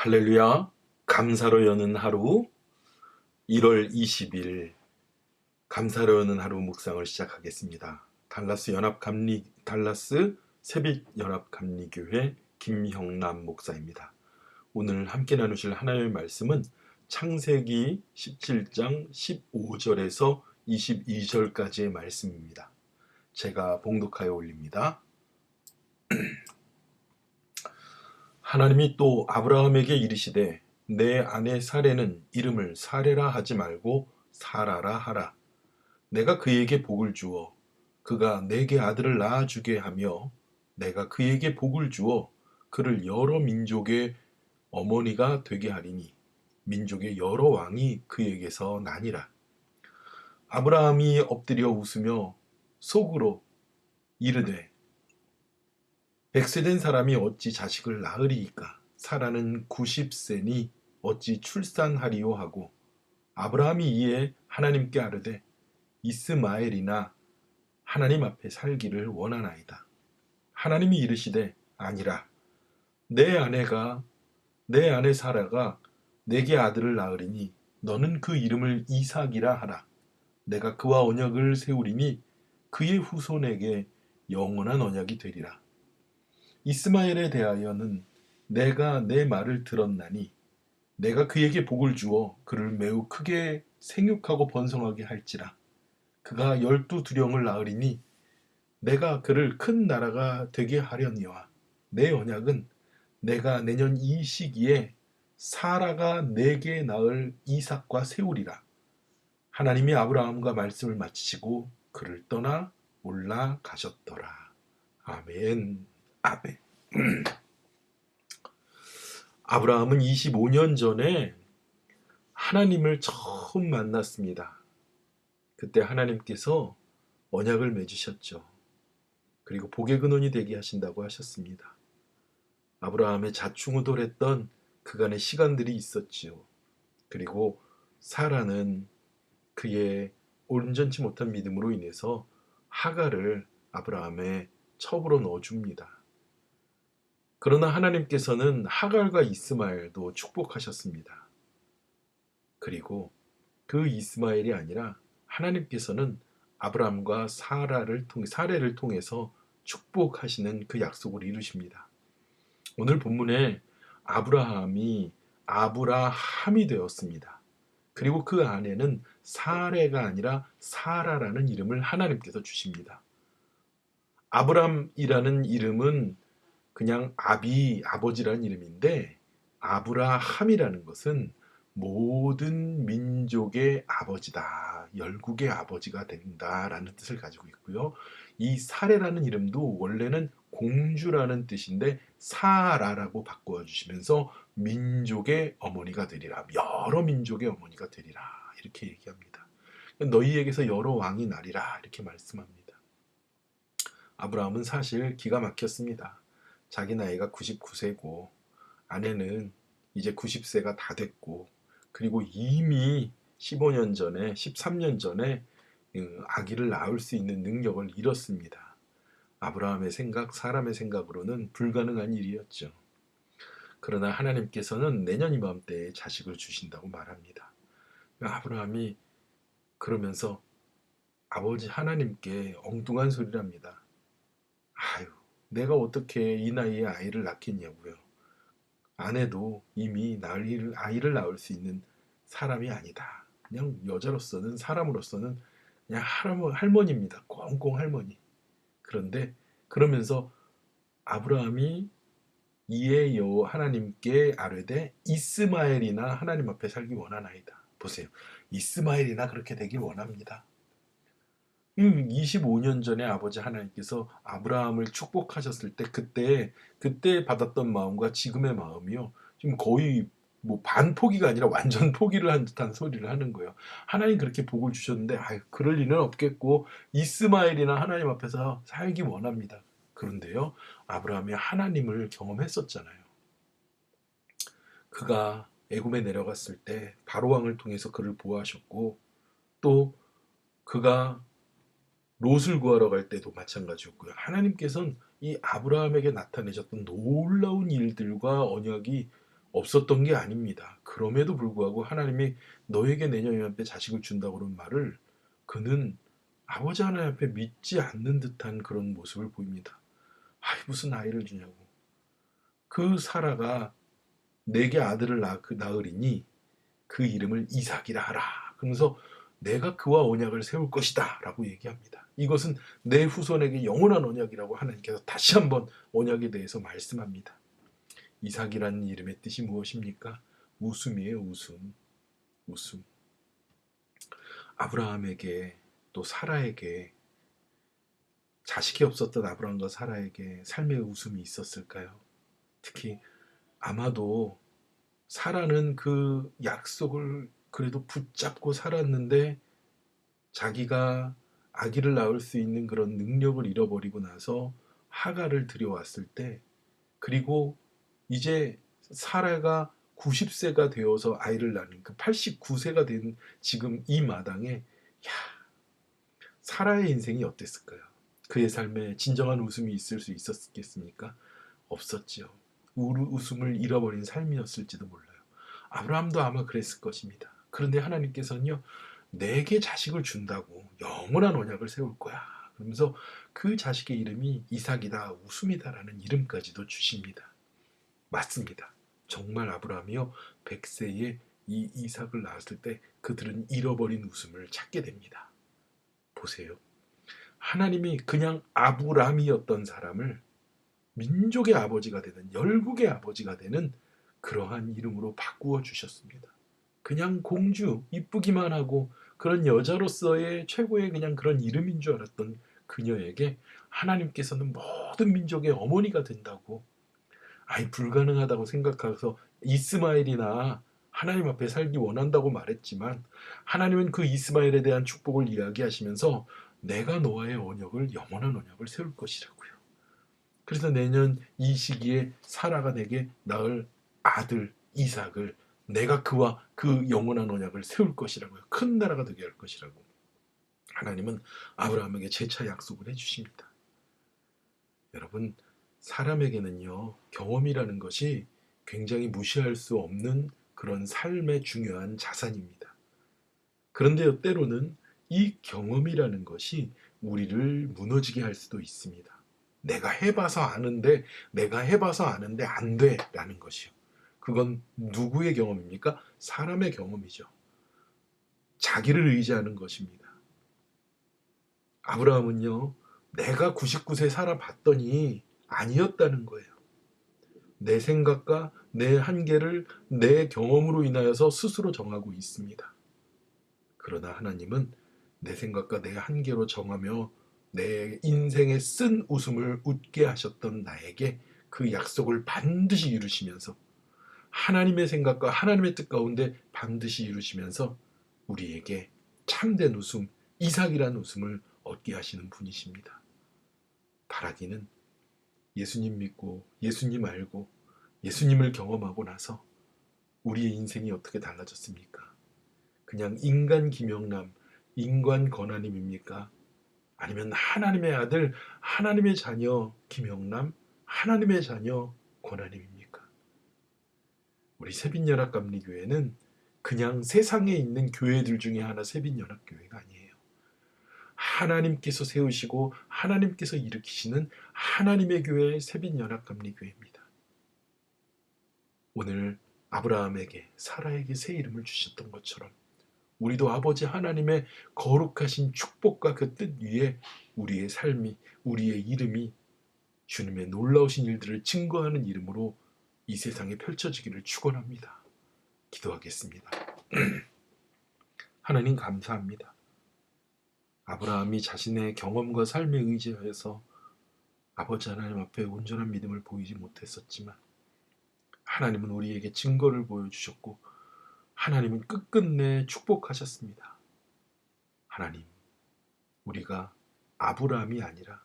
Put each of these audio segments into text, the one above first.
할렐루야. 감사로 여는 하루 1월 20일 감사로 여는 하루 묵상을 시작하겠습니다. 달라스 새빛연합감리교회 김형남 목사입니다. 오늘 함께 나누실 하나님의 말씀은 창세기 17장 15절에서 22절까지의 말씀입니다. 제가 봉독하여 올립니다. 하나님이 또 아브라함에게 이르시되 내 아내 사레는 이름을 사레라 하지 말고 사라라 하라. 내가 그에게 복을 주어 그가 내게 아들을 낳아주게 하며 내가 그에게 복을 주어 그를 여러 민족의 어머니가 되게 하리니 민족의 여러 왕이 그에게서 나니라. 아브라함이 엎드려 웃으며 속으로 이르되 백세된 사람이 어찌 자식을 낳으리이까? 사라는 90세니 어찌 출산하리요 하고 아브라함이 이에 하나님께 아뢰되 이스마엘이나 하나님 앞에 살기를 원하나이다. 하나님이 이르시되 아니라 내 아내 사라가 내게 아들을 낳으리니 너는 그 이름을 이삭이라 하라. 내가 그와 언약을 세우리니 그의 후손에게 영원한 언약이 되리라. 이스마엘에 대하여는 내가 내 말을 들었나니 내가 그에게 복을 주어 그를 매우 크게 생육하고 번성하게 할지라. 그가 12두령을 낳으리니 내가 그를 큰 나라가 되게 하려니와 내 언약은 내가 내년 이 시기에 사라가 내게 낳을 이삭과 세우리라. 하나님이 아브라함과 말씀을 마치시고 그를 떠나 올라가셨더라. 아멘. 아멘. 아브라함은 25년 전에 하나님을 처음 만났습니다. 그때 하나님께서 언약을 맺으셨죠. 그리고 복의 근원이 되게 하신다고 하셨습니다. 아브라함의 자충우돌했던 그간의 시간들이 있었지요. 그리고 사라는 그의 온전치 못한 믿음으로 인해서 하갈을 아브라함의 첩으로 넣어줍니다. 그러나 하나님께서는 하갈과 이스마엘도 축복하셨습니다. 그리고 그 이스마엘이 아니라 하나님께서는 아브라함과 사레를 통해서 축복하시는 그 약속을 이루십니다. 오늘 본문에 아브라함이 아브라함이 되었습니다. 그리고 그 안에는 사레가 아니라 사라라는 이름을 하나님께서 주십니다. 아브람이라는 이름은 그냥 아버지라는 이름인데 아브라함이라는 것은 모든 민족의 아버지다. 열국의 아버지가 된다라는 뜻을 가지고 있고요. 이 사레라는 이름도 원래는 공주라는 뜻인데 사라라고 바꾸어 주시면서 민족의 어머니가 되리라. 여러 민족의 어머니가 되리라. 이렇게 얘기합니다. 너희에게서 여러 왕이 나리라. 이렇게 말씀합니다. 아브라함은 사실 기가 막혔습니다. 자기 나이가 99세고 아내는 이제 90세가 다 됐고 그리고 이미 15년 전에 13년 전에 아기를 낳을 수 있는 능력을 잃었습니다. 아브라함의 생각, 사람의 생각으로는 불가능한 일이었죠. 그러나 하나님께서는 내년 이맘때에 자식을 주신다고 말합니다. 아브라함이 그러면서 아버지 하나님께 엉뚱한 소리를 합니다. 아유, 내가 어떻게 이 나이에 아이를 낳겠냐고요. 아내도 이미 아이를 낳을 수 있는 사람이 아니다. 그냥 여자로서는 사람으로서는 그냥 할머니입니다. 꽁꽁 할머니. 그런데 그러면서 아브라함이 이에 하나님께 아뢰되 이스마엘이나 하나님 앞에 살기 원하나이다. 보세요. 이스마엘이나 그렇게 되길 원합니다. 25년 전에 아버지 하나님께서 아브라함을 축복하셨을 때 그때 받았던 마음과 지금의 마음이요. 지금 거의 뭐 반포기가 아니라 완전 포기를 한 듯한 소리를 하는 거예요. 하나님 그렇게 복을 주셨는데 그럴 리는 없겠고 이스마엘이나 하나님 앞에서 살기 원합니다. 그런데요. 아브라함이 하나님을 경험했었잖아요. 그가 애굽에 내려갔을 때 바로 왕을 통해서 그를 보호하셨고 또 그가 롯을 구하러 갈 때도 마찬가지였고요. 하나님께서는 이 아브라함에게 나타내셨던 놀라운 일들과 언약이 없었던 게 아닙니다. 그럼에도 불구하고 하나님이 너에게 내년 이맘때 자식을 준다고 그런 말을 그는 아버지 하나님 앞에 믿지 않는 듯한 그런 모습을 보입니다. 아이, 무슨 아이를 주냐고. 그 사라가 내게 아들을 낳으리니 그 이름을 이삭이라 하라. 그러면서 내가 그와 언약을 세울 것이다 라고 얘기합니다. 이것은 내 후손에게 영원한 언약이라고 하나님께서 다시 한번 언약에 대해서 말씀합니다. 이삭이라는 이름의 뜻이 무엇입니까? 웃음이에요. 웃음. 웃음. 아브라함에게 또 사라에게, 자식이 없었던 아브라함과 사라에게 삶의 웃음이 있었을까요? 특히 아마도 사라는 그 약속을 그래도 붙잡고 살았는데 자기가 아기를 낳을 수 있는 그런 능력을 잃어버리고 나서 하가를 들여왔을 때, 그리고 이제 사라가 90세가 되어서 아이를 낳는 그 89세가 된 지금 이 마당에, 야, 사라의 인생이 어땠을까요? 그의 삶에 진정한 웃음이 있을 수 있었겠습니까? 없었지요. 웃음을 잃어버린 삶이었을지도 몰라요. 아브라함도 아마 그랬을 것입니다. 그런데 하나님께서는요, 내게 자식을 준다고 영원한 언약을 세울 거야. 그러면서 그 자식의 이름이 이삭이다, 웃음이다라는 이름까지도 주십니다. 맞습니다. 정말 아브라함이요, 100세에 이 이삭을 낳았을 때 그들은 잃어버린 웃음을 찾게 됩니다. 보세요. 하나님이 그냥 아브람이었던 사람을 민족의 아버지가 되는, 열국의 아버지가 되는 그러한 이름으로 바꾸어 주셨습니다. 그냥 공주, 이쁘기만 하고 그런 여자로서의 최고의 그냥 그런 이름인 줄 알았던 그녀에게 하나님께서는 모든 민족의 어머니가 된다고, 아니 불가능하다고 생각해서 이스마엘이나 하나님 앞에 살기 원한다고 말했지만, 하나님은 그 이스마엘에 대한 축복을 이야기하시면서 내가 너와의 언약을, 영원한 언약을 세울 것이라고요. 그래서 내년 이 시기에 사라가 내게 낳을 아들 이삭을 내가 그와 그 영원한 언약을 세울 것이라고요. 큰 나라가 되게 할 것이라고 하나님은 아브라함에게 재차 약속을 해주십니다. 여러분, 사람에게는요, 경험이라는 것이 굉장히 무시할 수 없는 그런 삶의 중요한 자산입니다. 그런데 때로는 이 경험이라는 것이 우리를 무너지게 할 수도 있습니다. 내가 해봐서 아는데 안 돼라는 것이요. 그건 누구의 경험입니까? 사람의 경험이죠. 자기를 의지하는 것입니다. 아브라함은요, 내가 99세 살아봤더니 아니었다는 거예요. 내 생각과 내 한계를 내 경험으로 인하여서 스스로 정하고 있습니다. 그러나 하나님은 내 생각과 내 한계로 정하며 내 인생의 쓴 웃음을 웃게 하셨던 나에게 그 약속을 반드시 이루시면서, 하나님의 생각과 하나님의 뜻 가운데 반드시 이루시면서 우리에게 참된 웃음, 이삭이란 웃음을 얻게 하시는 분이십니다. 바라기는 예수님 믿고 예수님 알고 예수님을 경험하고 나서 우리의 인생이 어떻게 달라졌습니까? 그냥 인간 김영남, 인간 권하님입니까? 아니면 하나님의 아들, 하나님의 자녀 김영남, 하나님의 자녀 권하님입니까? 우리 새빛연합감리교회는 그냥 세상에 있는 교회들 중에 하나 새빛연합교회가 아니에요. 하나님께서 세우시고 하나님께서 일으키시는 하나님의 교회 새빛연합감리교회입니다. 오늘 아브라함에게 사라에게 새 이름을 주셨던 것처럼 우리도 아버지 하나님의 거룩하신 축복과 그 뜻 위에 우리의 삶이, 우리의 이름이 주님의 놀라우신 일들을 증거하는 이름으로 이 세상에 펼쳐지기를 축원합니다. 기도하겠습니다. 하나님 감사합니다. 아브라함이 자신의 경험과 삶에 의지하여서 아버지 하나님 앞에 온전한 믿음을 보이지 못했었지만 하나님은 우리에게 증거를 보여주셨고 하나님은 끝끝내 축복하셨습니다. 하나님, 우리가 아브라함이 아니라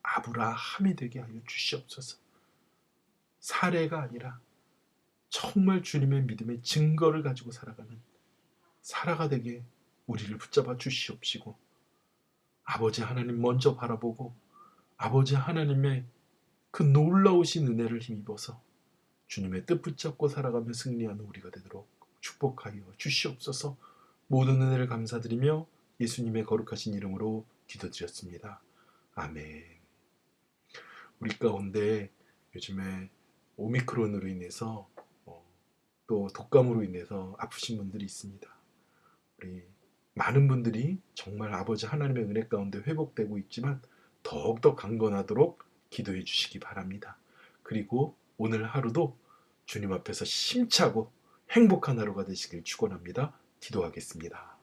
아브라함이 되게 하여 주시옵소서. 사례가 아니라 정말 주님의 믿음의 증거를 가지고 살아가는 사라가 되게 우리를 붙잡아 주시옵시고, 아버지 하나님 먼저 바라보고 아버지 하나님의 그 놀라우신 은혜를 힘입어서 주님의 뜻 붙잡고 살아가며 승리하는 우리가 되도록 축복하여 주시옵소서. 모든 은혜를 감사드리며 예수님의 거룩하신 이름으로 기도드렸습니다. 아멘. 우리 가운데 요즘에 오미크론으로 인해서 또 독감으로 인해서 아프신 분들이 있습니다. 우리 많은 분들이 정말 아버지 하나님의 은혜 가운데 회복되고 있지만 더욱더 강건하도록 기도해 주시기 바랍니다. 그리고 오늘 하루도 주님 앞에서 힘차고 행복한 하루가 되시길 축원합니다. 기도하겠습니다.